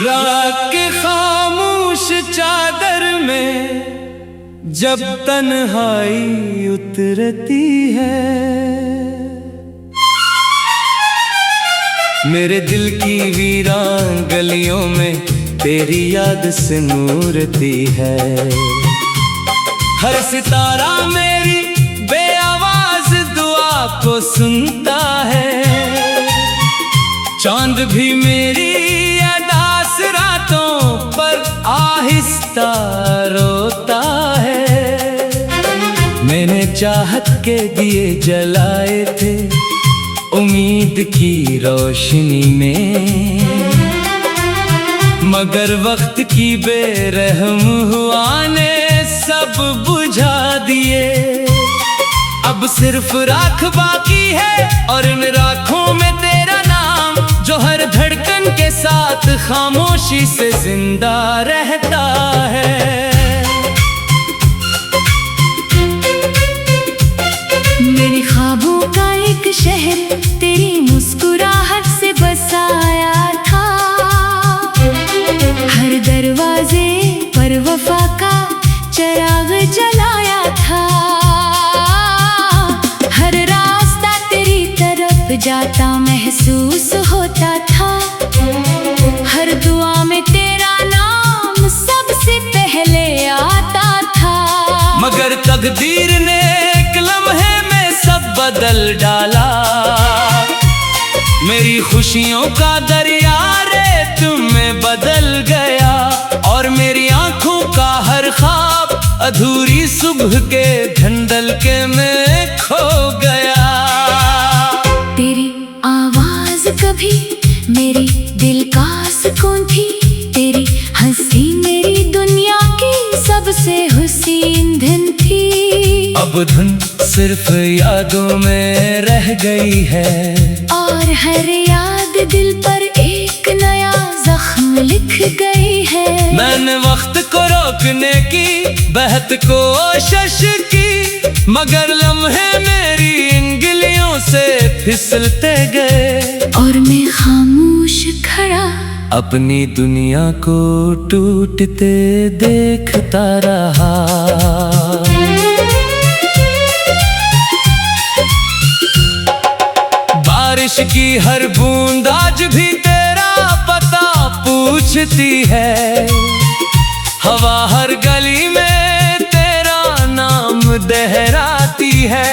रात के खामोश चादर में जब तन्हाई उतरती है, मेरे दिल की वीरान गलियों में तेरी याद से नूरती है। हर सितारा मेरी बेआवाज दुआ को सुनता है, चांद भी मेरी अदास रातों पर आहिस्ता रोता है। मैंने चाहत के दिए जलाए थे उम्मीद की रोशनी में, मगर वक्त की बेरहम हुआ ने सब बुझा दिए। अब सिर्फ राख बाकी है और इन राखों में तेरा नाम, जो हर धड़कन के साथ खामोशी से जिंदा रहता है। मेरे ख्वाबों का एक शहर तेरी मुस्कुराहट से बसाया था, हर दरवाजे पर वफा का चिराग जलाया था। हर रास्ता तेरी तरफ जाता महसूस होता था, हर दुआ में तेरा नाम सबसे पहले आता था। मगर तकदीर ने एक लम्हे में सब बदल डाला, मेरी खुशियों का दरिया रेत में बदल गया, और मेरी आंखों का हर ख्वाब अधूरी सुबह के धंधलके में खो गया। तेरी आवाज कभी मेरी दिल का सुकून थी, तेरी हंसी मेरी दुनिया की सबसे हुसीन धन थी। अब धुन सिर्फ यादों में रह गई है, और हर याद दिल पर एक नया जख्म लिख गई है। मैंने वक्त को रोकने की बहत कोशिश की, मगर लम्हे मेरी इंगलियों से फिसलते गए, और मैं खामोश खड़ा अपनी दुनिया को टूटते देखता रहा। बारिश की हर बूंद आज भी तेरा पता पूछती है, हवा हर गली में तेरा नाम दोहराती है।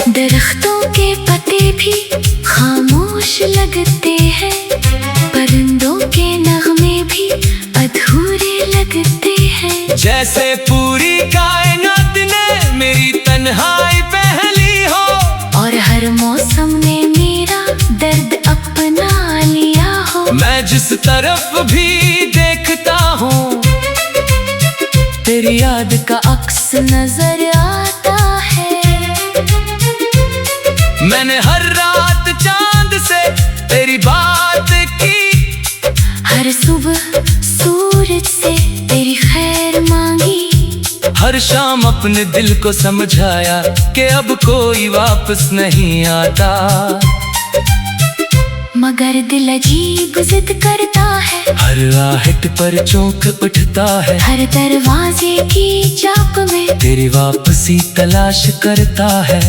दरख्तों के पत्ते भी खामोश लगते हैं, परिंदों के नगमे भी अधूरे लगते हैं। जैसे पूरी कायनात ने मेरी तन्हाई पहली हो, और हर मौसम ने मेरा दर्द अपना लिया हो। मैं जिस तरफ भी देखता हूँ तेरी याद का अक्स नजर आता है। मैंने हर रात चांद से तेरी बात की, हर सुबह सूरज से तेरी खैर मांगी, हर शाम अपने दिल को समझाया कि अब कोई वापस नहीं आता। मगर दिल अजीब जिद करता है, हर आहट पर चौंक उठता है, हर दरवाजे की चाप में तेरी वापसी तलाश करता है।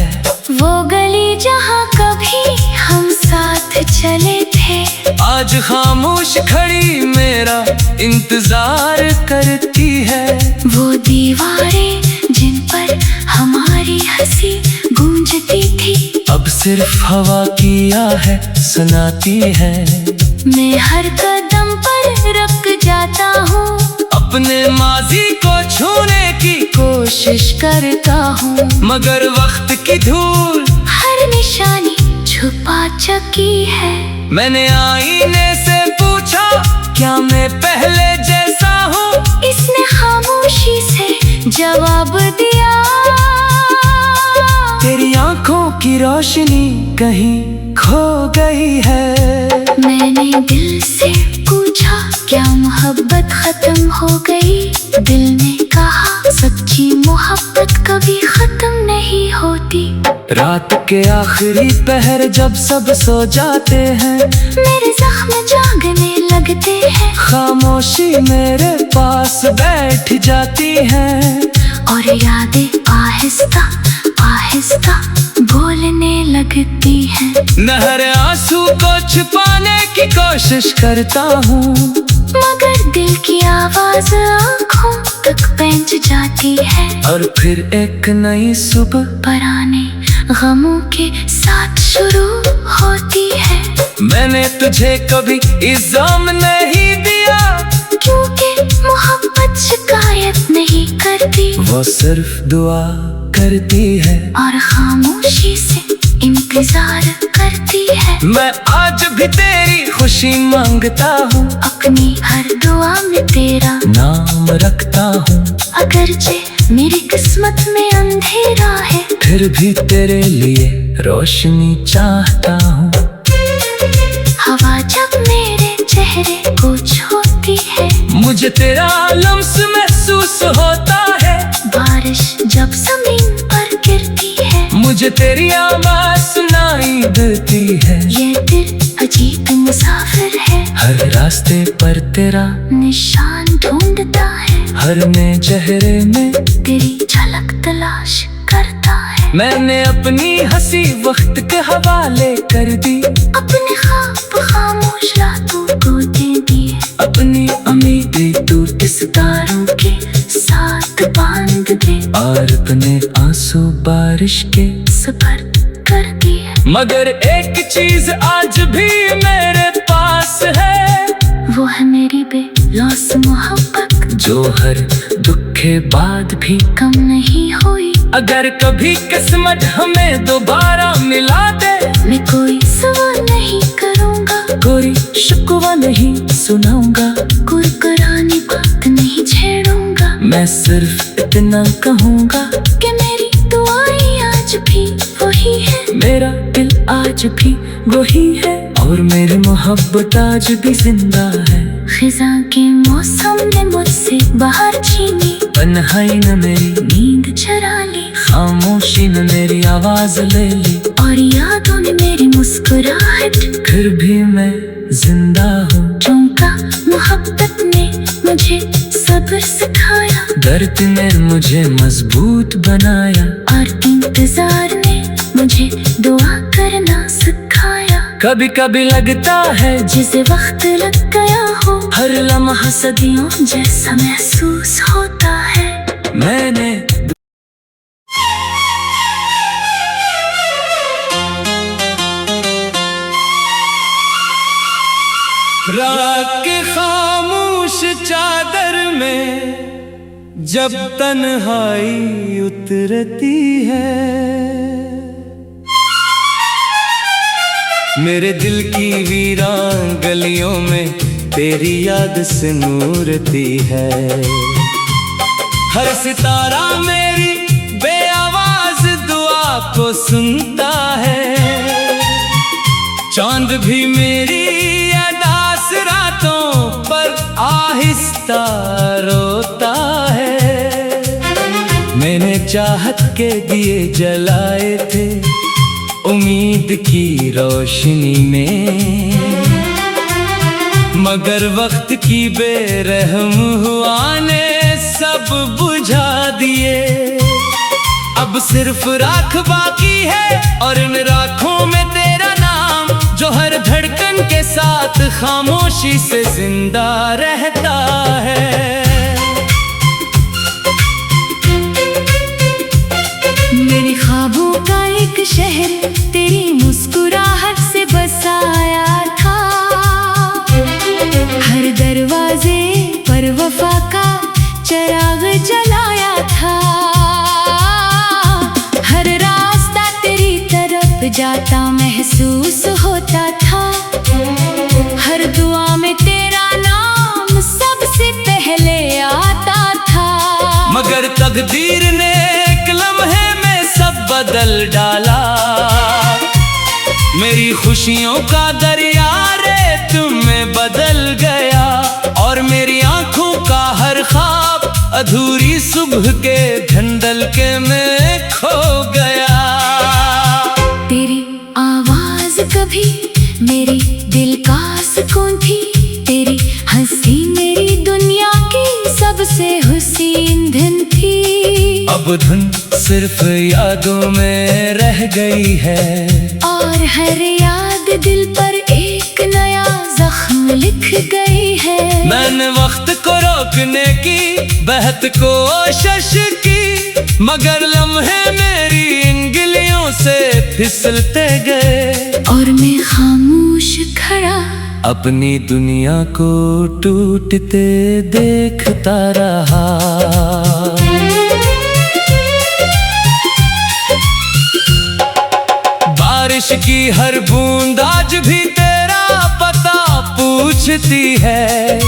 वो गली जहाँ कभी हम साथ चले थे, आज खामोश खड़ी मेरा इंतजार करती है। वो दीवारें जिन पर हमारी हंसी गूंजती थी, अब सिर्फ हवा की आहें सुनाती है। मैं हर कदम पर रुक जाता हूँ, अपने माजी को छूने की कोशिश करता हूँ, मगर वक्त की धूल हर निशानी छुपा चुकी है। मैंने आईने से पूछा क्या मैं पहले जैसा हूँ, इसने खामोशी से जवाब दिया। तेरी आंखों की रोशनी कहीं खो गई है। मैंने दिल से पूछा क्या मोहब्बत खत्म हो गई, दिल ने कहा सच सच्ची मोहब्बत कभी खत्म नहीं होती। रात के आखिरी पहर जब सब सो जाते हैं, मेरे जख्म जागने लगते हैं। खामोशी मेरे पास बैठ जाती है, और यादें आहिस्ता आहिस्ता बोलने लगती हैं। नहर आंसू को छुपाने की कोशिश करता हूँ, मगर दिल की आवाज आँखों तक पहुंच जाती है। और फिर एक नई सुबह पुराने गमों के साथ शुरू होती है। मैंने तुझे कभी इल्जाम नहीं दिया, क्योंकि मोहब्बत शिकायत नहीं करती, वो सिर्फ दुआ करती है और खामोशी से इंतजार करती है। मैं आज भी तेरी खुशी मांगता हूँ, अपनी हर दुआ में तेरा नाम रखता हूँ। अगरचे मेरी किस्मत में अंधेरा है, फिर भी तेरे लिए रोशनी चाहता हूँ। हवा जब मेरे चेहरे को छूती है, मुझे तेरा लम्स महसूस होता है। बारिश जब जमीन पर गिरती है, मुझे तेरी आवाज़ सुनाई देती है। ये दिल अजीब मुसाफिर है, हर रास्ते पर तेरा निशान ढूंढता है। हर नए चेहरे में तेरी झलक तलाश करता है। मैंने अपनी हंसी वक्त के हवाले कर दी, अपने ख्वाब खामोश रातों को दे दिए। अपनी उम्मीदें टूटे सितारों के साथ बांध दे, और अपने आंसू बारिश के सबर कर दिए। मगर एक चीज आज भी मेरे पास है, वो है मेरी बेलौस मोहब्बत, जो हर दुख के बाद भी कम नहीं हुई। अगर कभी किस्मत हमें दोबारा मिला दे, मैं कोई सवाल नहीं करूँगा, कोई शिकवा नहीं सुनाऊंगा, कुरकुरानी बात नहीं छेड़ूंगा। मैं सिर्फ इतना कहूँगा कि मेरी दुआएं आज भी वही है, मेरा दिल आज भी वही है, और मेरी मोहब्बत आज भी जिंदा है। खिजा के मौसम ने मुझसे बाहर छीनी, तन्हाई न मेरी नींद चरा ली, खामोशी न मेरी आवाज ले ली, और यादों ने मेरी मुस्कुराहट। फिर भी मैं जिंदा हूँ। चौंका मोहब्बत ने मुझे सब्र सिखाया, दर्द ने मुझे मजबूत बनाया, और इंतजार ने मुझे दुआ करना सिखाया। कभी कभी लगता है जिसे वक्त लग गया हो, हर लम्हा सदियों जैसा महसूस होता है। मैंने रात के खामोश चादर में जब तन्हाई उतरती है, मेरे दिल की वीरान गलियों में तेरी याद से नूरती है। हर सितारा मेरी बेआवाज दुआ को सुनता है, चांद भी मेरी अदास रातों पर आहिस्ता रोता है। मैंने चाहत के दिए जलाए थे उम्मीद की रोशनी में, मगर वक्त की बेरहम हुआ ने सब बुझा दिए। अब सिर्फ राख बाकी है, और इन राखों में तेरा नाम, जो हर धड़कन के साथ खामोशी से जिंदा रहता है। मेरे ख्वाबों का एक शहर तेरी मुस्कुराहट से बसाया था, हर दरवाजे पर वफा का चिराग जलाया था। हर रास्ता तेरी तरफ जाता महसूस होता था, हर दुआ में तेरा नाम सबसे पहले आता था। मगर तकदीर ने एक लम्हे में सब बदल डाला, मेरी खुशियों का दरिया रेत में बदल गया, और मेरी आंखों का हर ख्वाब अधूरी सुबह के धंधलके में खो गया। तेरी आवाज कभी मेरी दिल का सुकून थी, तेरी हंसी मेरी दुनिया की सबसे हुसीन धुन थी। अब धुन सिर्फ यादों में रह गई है, और हर याद दिल पर एक नया जख्म लिख गई है। मैंने वक्त को रोकने की बहत कोशिश की, मगर लम्हे मेरी इंगलियों से फिसलते गए। और मैं खामोश खड़ा अपनी दुनिया को टूटते देखता रहा। बारिश की हर बूंद आज भी तेरा पता पूछती है,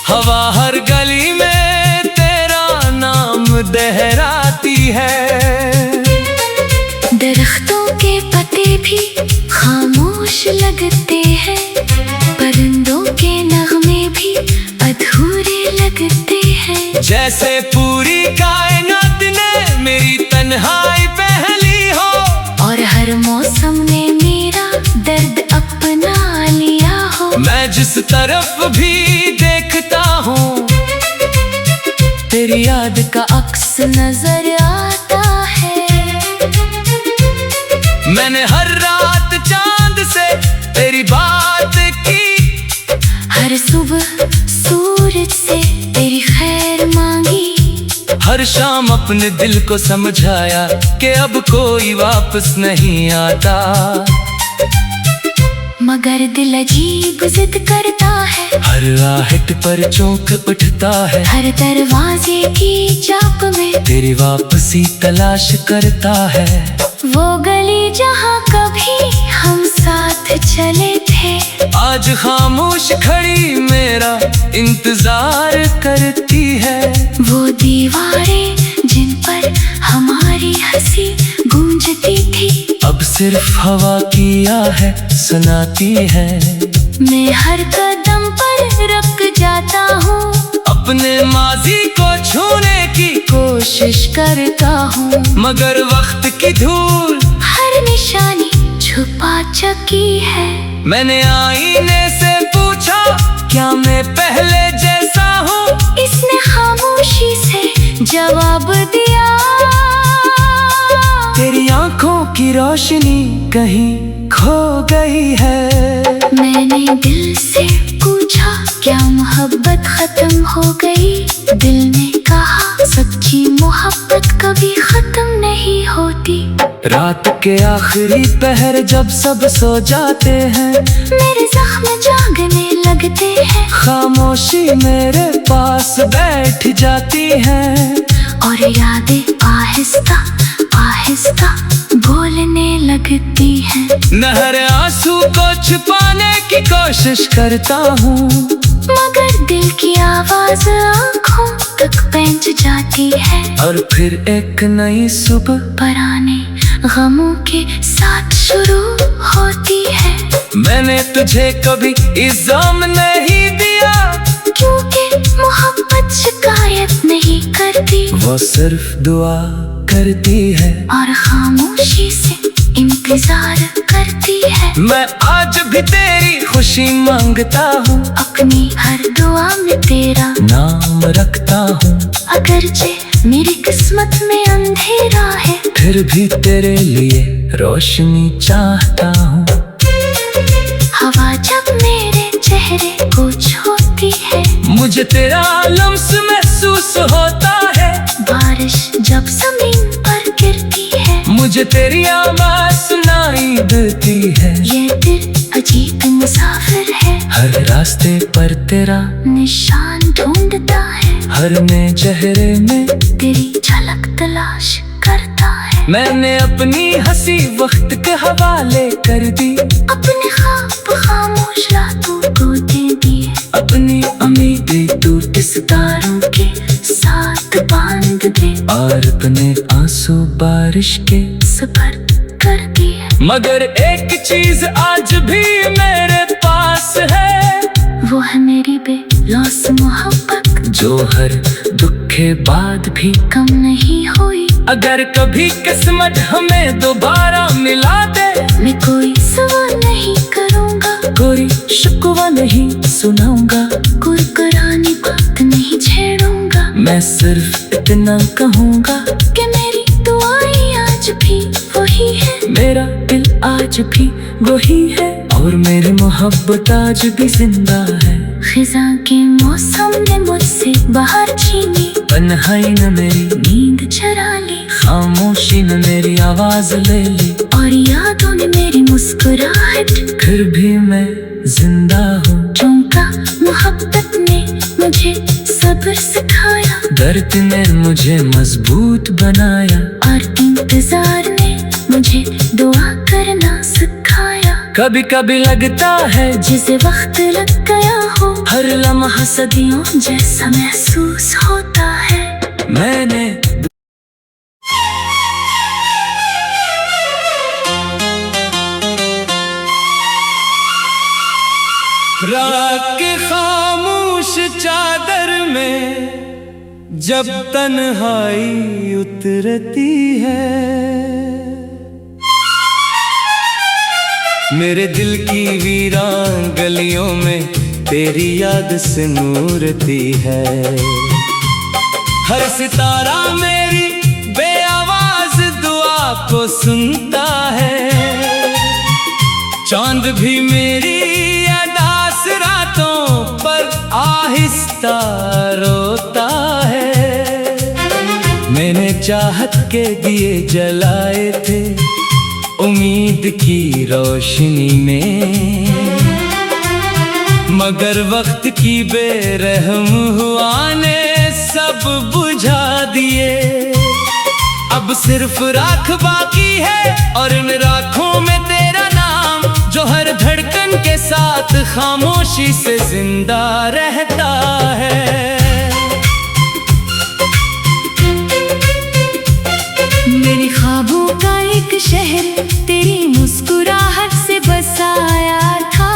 हवा हर गली में तेरा नाम दोहराती है। दरख्तों के पत्ते भी खामोश लगते हैं, परिंदों के नगमे भी अधूरे लगते हैं। जैसे पूरी कायनात ने मेरी तन्हाई पहली हो, और हर मौसम ने मेरा दर्द अपना लिया हो। मैं जिस तरफ भी देखता हूँ तेरी याद का अक्स नजर आता है। मैंने हर रात चांद से तेरी बात की, हर सुबह सूरज से तेरी खैर मांगी। हर शाम अपने दिल को समझाया कि अब कोई वापस नहीं आता। मगर दिल अजीब जिद करता है, हर आहट पर चौंक उठता है, हर दरवाजे की चाप में तेरी वापसी तलाश करता है। वो गली जहाँ कभी हम साथ चले थे, आज खामोश खड़ी मेरा इंतजार करती है। वो दीवारें जिन पर हमारी हंसी गूंजती थी, अब सिर्फ हवा की आहें सुनाती है। मैं हर कदम पर रुक जाता हूँ, अपने माजी को छूने की कोशिश करता हूँ, मगर वक्त की धूल हर निशानी छुपा चुकी है। मैंने आईने से पूछा क्या मैं पहले जैसा हूँ, इसने खामोशी से जवाब दिया। तेरी आंखों की रोशनी कहीं खो गई है। मैंने दिल से पूछा क्या मोहब्बत खत्म हो गई, दिल ने कहा सच्ची मोहब्बत कभी खत्म नहीं होती। रात के आखिरी पहर जब सब सो जाते हैं, मेरे जख्म जागने लगते हैं, खामोशी मेरे पास बैठ जाती है। और यादें आहिस्ता आहिस्ता बोलने लगती हैं। नहर आंसू को छुपाने की कोशिश करता हूँ, मगर दिल की आवाज आँखों तक पहुंच जाती है। और फिर एक नई सुबह पुराने गमों के साथ शुरू होती है। मैंने तुझे कभी इल्जाम नहीं दिया, क्योंकि मोहब्बत शिकायत नहीं करती, वो सिर्फ दुआ करती है और खामोशी से इंतजार करती है। मैं आज भी तेरी खुशी मांगता हूँ, अपनी हर दुआ में तेरा नाम रखता हूँ। अगरचे मेरी किस्मत में अंधेरा है, फिर भी तेरे लिए रोशनी चाहता हूँ। हवा जब मेरे चेहरे को छूती है, मुझे तेरा लम्स महसूस होता है। बारिश जब जमीन पर गिरती है, मुझे तेरी आवाज़ सुनाई देती है। ये दिल अजीब मुसाफिर है, हर रास्ते पर तेरा निशान ढूंढता है, हर नए चेहरे में तेरी झलक तलाश करता है। मैंने अपनी हंसी वक्त के हवाले कर दी, अपने ख्वाब खामोश रातों को दे दिए, अपनी उम्मीदें टूटे सितारों के साथ बांध दे, और अपने आंसू बारिश के सबर कर दिए। मगर एक चीज आज भी मेरे पास है, वो है मेरी बेलौस मोहब्बत, जो हर दुख धोखेबाज भी कम नहीं हुई। अगर कभी किस्मत हमें दोबारा मिला दे, मैं कोई सवाल नहीं करूँगा, कोई शिकवा नहीं सुनाऊंगा, कुरकुरानी बात नहीं छेड़ूंगा। मैं सिर्फ इतना कहूँगा कि मेरी दुआएं आज भी वही है, मेरा दिल आज भी वही है, और मेरी मोहब्बत आज भी जिंदा है। खिजा के मौसम ने मुझसे बाहर छीनी, तन्हाई न मेरी नींद चरा ली, खामोशी न मेरी आवाज ले ली, और यादों ने मेरी मुस्कुराहट। फिर भी मैं जिंदा हूँ। चौंका मोहब्बत ने मुझे सब्र सिखाया, दर्द ने मुझे मजबूत बनाया, और इंतजार ने मुझे दुआ करना सिखाया। कभी कभी लगता है जिसे वक्त लग गया हो, हर लम्हा सदियों जैसा महसूस होता है। मैंने रात के खामोश चादर में जब तन्हाई उतरती है, मेरे दिल की वीरान गलियों में तेरी याद से नूरती है। हर सितारा मेरी बेआवाज दुआ को सुनता है, चांद भी मेरी अदास रातों पर आहिस्ता रोता है। मैंने चाहत के दिए जलाए थे उम्मीद की रोशनी में, मगर वक्त की बेरहम हुआ ने सब बुझा दिए। अब सिर्फ राख बाकी है, और इन राखों में तेरा नाम, जो हर धड़कन के साथ खामोशी से जिंदा रहता है। मेरे ख्वाबों का एक शहर तेरी मुस्कुराहट से बसाया था,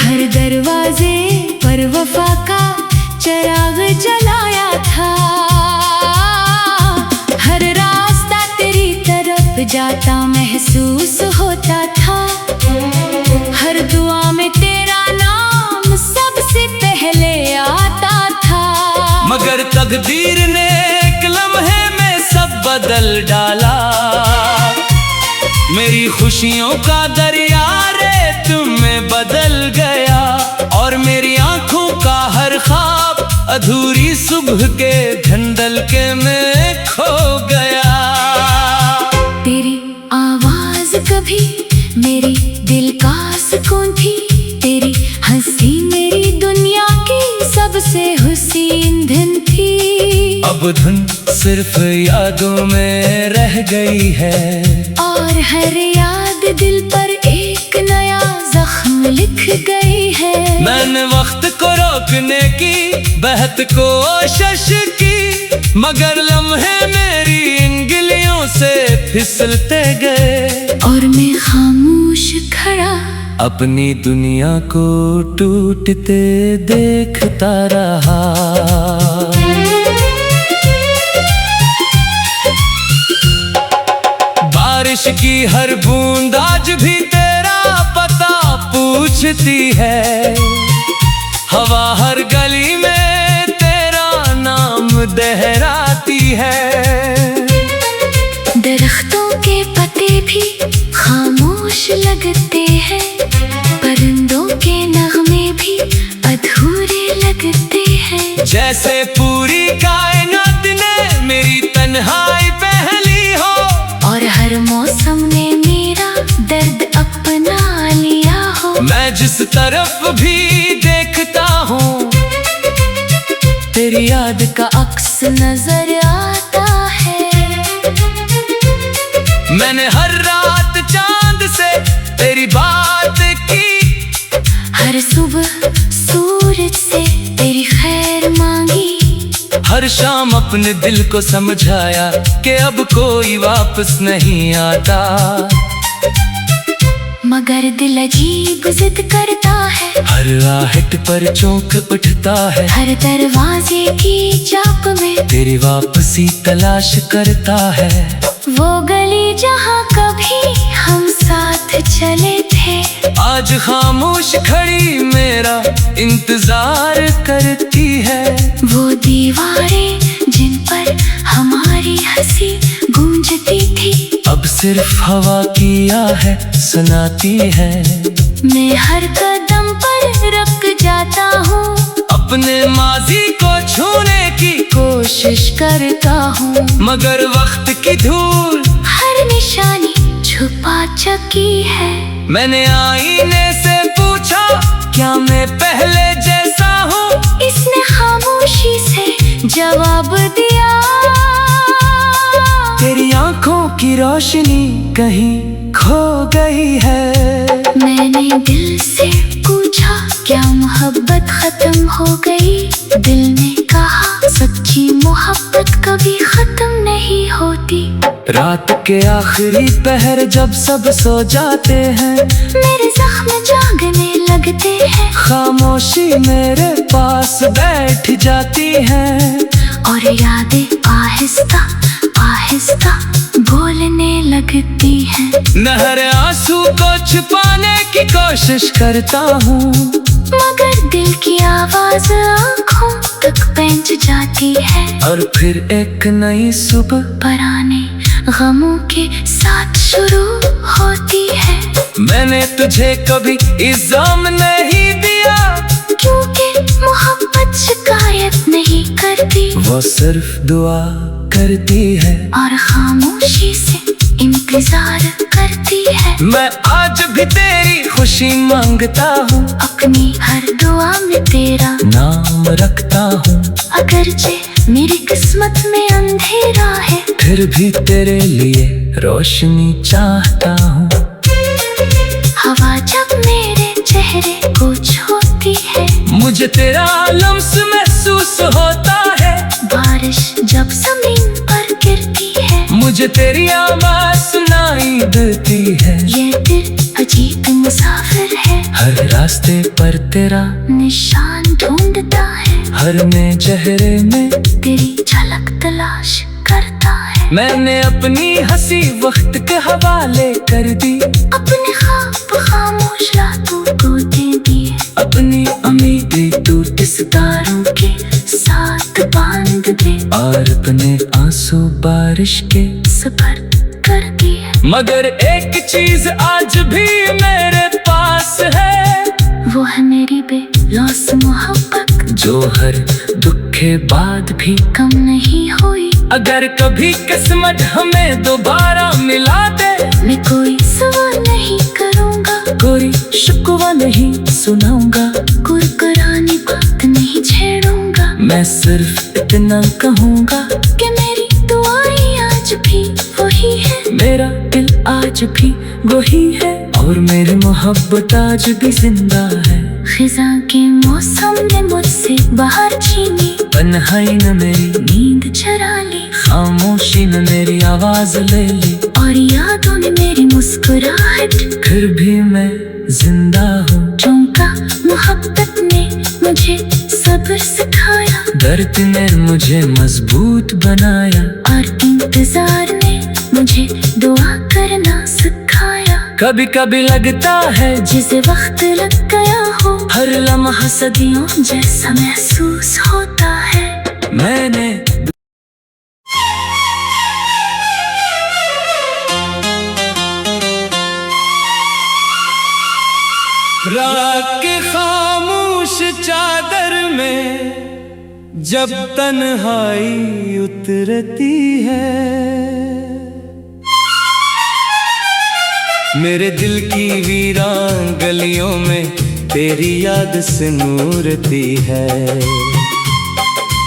हर दरवाजे पर वफा का चिराग जलाया था। हर रास्ता तेरी तरफ जाता महसूस होता था, हर दुआ में तेरा नाम सबसे पहले आता था। मगर तकदीर ने एक लम्हे में सब बदल डाला, मेरी खुशियों का दरिया रेत में बदल गया, और मेरी आंखों का हर ख्वाब अधूरी सुबह के धंधलके में खो गया। तेरी आवाज कभी मेरी दिल का सुकून थी, तेरी हंसी मेरी दुनिया की सबसे हुसीन धुन थी। अब धुन सिर्फ यादों में रह गई है, और हर याद दिल पर एक नया जख्म लिख गई है। मैंने वक्त को रोकने की बहत कोशिश की, मगर लम्हे मेरी इन गिलियों से फिसलते गए, और मैं खामोश खड़ा अपनी दुनिया को टूटते देखता रहा। बारिश की हर बूंद आज भी तेरा पता पूछती है, हवा हर गली में तेरा नाम दोहराती है। दरख्तों के पत्ते भी खामोश लगते हैं, परिंदों के नगमे भी अधूरे लगते हैं। जैसे पूरी कायनात ने मेरी तन्हाई पहली हो, और हर मौसम ने मेरा दर्द अपना लिया हो। मैं जिस तरफ भी देखता हूँ तेरी याद का अक्स नजर आता है। मैंने हर रात चांद से तेरी बात की, हर सुबह सूरज से तेरी खैर मांगी, हर शाम अपने दिल को समझाया कि अब कोई वापस नहीं आता। मगर दिल अजीब जिद करता है, हर आहट पर चौंक उठता है, हर दरवाजे की चाप में तेरी वापसी तलाश करता है। वो गली जहाँ कभी हम साथ चले थे, आज खामोश खड़ी मेरा इंतजार करती है। वो दीवारें जिन पर हमारी हंसी गूंजती थी, अब सिर्फ हवा की आहें सुनाती है। मैं हर कदम पर रुक जाता हूँ, अपने माजी को छूने की कोशिश करता हूँ, मगर वक्त की धूल हर निशानी छुपा चुकी है। मैंने आईने से पूछा, क्या मैं पहले जैसा हूँ? इसने खामोशी से जवाब दिया, तेरी आंखों की रोशनी कहीं खो गई है। मैंने दिल से पूछा, क्या मोहब्बत खत्म हो गई? दिल ने कहा, सच्ची मोहब्बत कभी खत्म नहीं होती। रात के आखिरी पहर जब सब सो जाते हैं, मेरे जख्म जागने लगते हैं, खामोशी मेरे पास बैठ जाती है। और यादें आहिस्ता आहिस्ता बोलने लगती हैं। मैं हर आंसू को छुपाने की कोशिश करता हूँ, मगर दिल की आवाज आँखों तक पहुंच जाती है। और फिर एक नई सुबह पुराने गमों के साथ शुरू होती है। मैंने तुझे कभी इल्जाम नहीं दिया, क्योंकि मोहब्बत शिकायत नहीं करती, वो सिर्फ दुआ करती है और खामोशी से इंतजार करती है। मैं आज भी तेरी खुशी मांगता हूँ, अपनी हर दुआ में तेरा नाम रखता हूँ। अगरचे मेरी किस्मत में अंधेरा है, फिर भी तेरे लिए रोशनी चाहता हूँ। हवा जब मेरे चेहरे को छूती है, मुझे तेरा लम्स महसूस होता है। बारिश जब जमीन पर गिरती है, मुझे तेरी आवाज सुनाई देती है। ये दिल अजीब मुसाफिर है, हर रास्ते पर तेरा निशान ढूंढता है, हर में चेहरे में तेरी झलक तलाश करता है। मैंने अपनी हंसी वक्त के हवाले कर दी, अपने ख्वाब खामोश रातों को दे दिए, अपनी उम्मीदें टूटे सितारों के साथ बांध दे, और अपने आंसू बारिश के सुपर्द कर दिए। मगर एक चीज आज भी मेरे पास है, वो है मेरी बेलौस मोहब्बत, जो हर दुख के बाद भी कम नहीं हुई। अगर कभी किस्मत हमें दोबारा मिला दे, मैं कोई सवाल नहीं करूँगा, कोई शिकवा नहीं सुनाऊंगा, कुरकुरानी बात नहीं छेड़ूंगा। मैं सिर्फ इतना कहूँगा कि मेरी दुआएं आज भी वही है, मेरा दिल आज भी वही है, और मेरी मोहब्बत आज भी जिंदा है। खिजा के मौसम ने मुझसे बाहर छीनी, तन्हाई न मेरी नींद चरा ली, खामोशी न मेरी आवाज ले ली, और यादों ने मेरी मुस्कुराहट, फिर भी मैं जिंदा हूँ। चौंका मोहब्बत ने मुझे सब्र सिखाया, दर्द ने मुझे मजबूत बनाया, और इंतजार ने मुझे दुआ करना सिखाया। कभी कभी लगता है जिसे वक्त लग गया हो, हर लम्हा सदियों जैसा महसूस होता है। मैंने रात के खामोश चादर में जब तन्हाई उतरती है, मेरे दिल की वीरान गलियों में तेरी याद से नूरती है।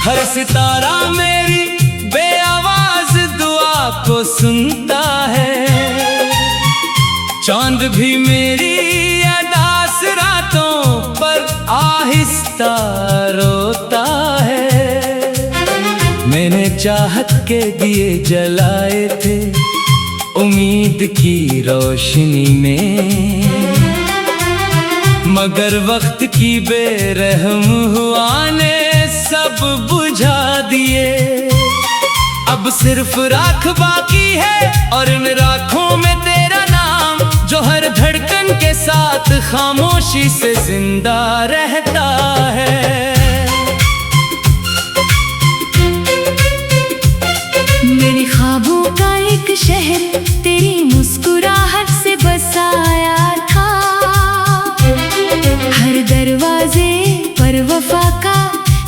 हर सितारा मेरी बेआवाज दुआ को सुनता है, चांद भी मेरी अदास रातों पर आहिस्ता रोता है। मैंने चाहत के दिए जलाए थे उम्मीद की रोशनी में, मगर वक्त की बेरहम हुआ ने सब बुझा दिए। अब सिर्फ राख बाकी है और इन राखों में तेरा नाम, जो हर धड़कन के साथ खामोशी से जिंदा रहता है। मेरे ख्वाबों का एक शहर तेरी मुस्कुराहट से बसाया था। हर दरवाजे पर वफा का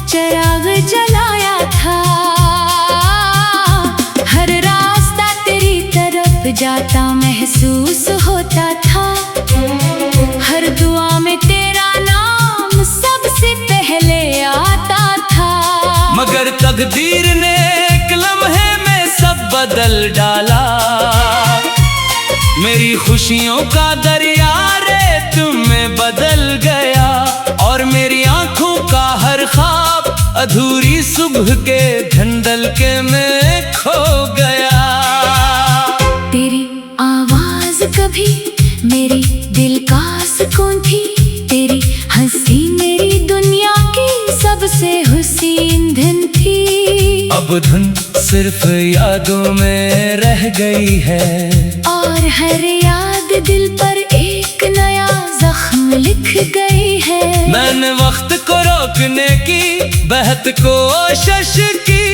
चिराग जलाया था। हर रास्ता तेरी तरफ जाता महसूस होता था। हर दुआ में तेरा नाम सबसे पहले आता था। मगर तकदीर ने एक लम्हे में सब बदल डाला। मेरी खुशियों का दरिया रेत में बदल गया और मेरी आंखों का हर ख्वाब अधूरी सुबह के धंधलके में खो गया। तेरी आवाज कभी मेरी दिल का सुकून थी। तेरी हंसी मेरी दुनिया की सबसे हुसीन धन थी। अब धुन सिर्फ यादों में रह गई है और हर याद दिल पर एक नया जख्म लिख गई है। मैंने वक्त को रोकने की बहत कोशिश की,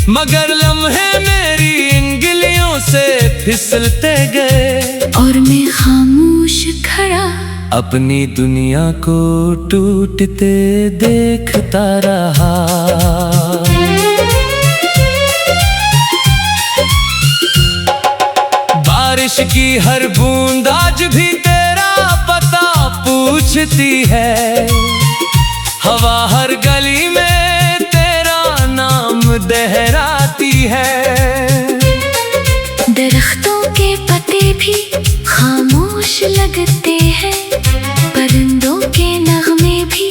मगर लम्हे मेरी इंगलियों से फिसलते गए। और मैं खामोश खड़ा अपनी दुनिया को टूटते देखता रहा। बारिश की हर बूंद आज भी तेरा पता पूछती है। हवा हर गली में तेरा नाम दोहराती है। दरख्तों के पत्ते भी खामोश लगते हैं। परिंदों के नगमे भी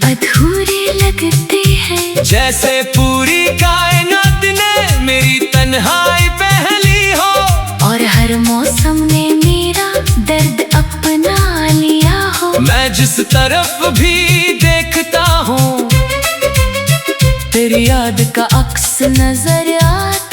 अधूरे लगते हैं। जैसे पूरी कायनात ने मेरी तन्हाई पहली हो और हर मौसम ने मेरा दर्द अपना लिया हो। मैं जिस तरफ भी देखता हूँ तेरी याद का अक्स नजर आता